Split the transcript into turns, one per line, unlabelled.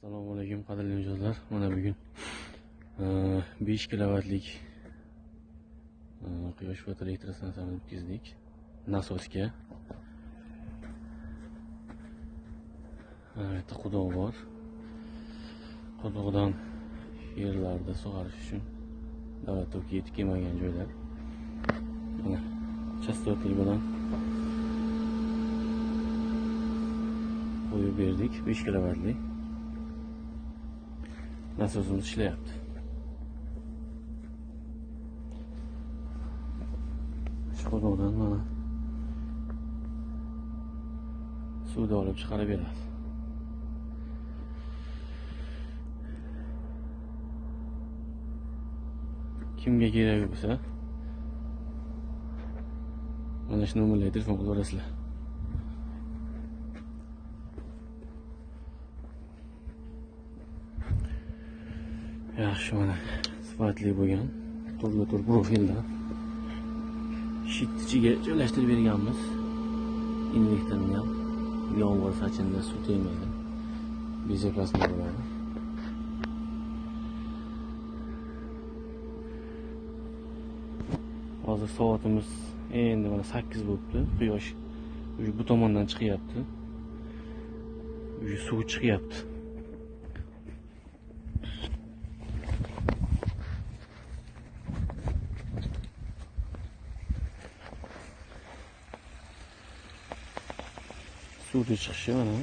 Assalomu alaykum qadrli mijozlar. Mana bugun 5 kilovatlik quyosh fotoelektrostansiyani o'tkazdik nasosga. Evet, quduq bor. Quduqdan yerlarda sug'orish uchun davlat toki yetib kelmagan joylar. Mana chastotlik bilan qo'yib berdik. 5 kilovatlik nasosimiz ishlayapti. Shu quduqdan mana suvni olib chiqarib beradi. Kimga kerak bo'lsa mana shu nomerlarga telefon qilib olasizlar. Yaxshi, mana sifatli bo'lgan turli profilda shit ichiga joylashtirib berganmiz. Invertorni ham yomg'ir sachinda suv tegmaydi. Bezakasli bo'ladi. Hozir soatimiz endi mana 8 bo'libdi. Quyosh bu tomondan chiqyapti. Suv chiqyapti. Suvni chiqishi mana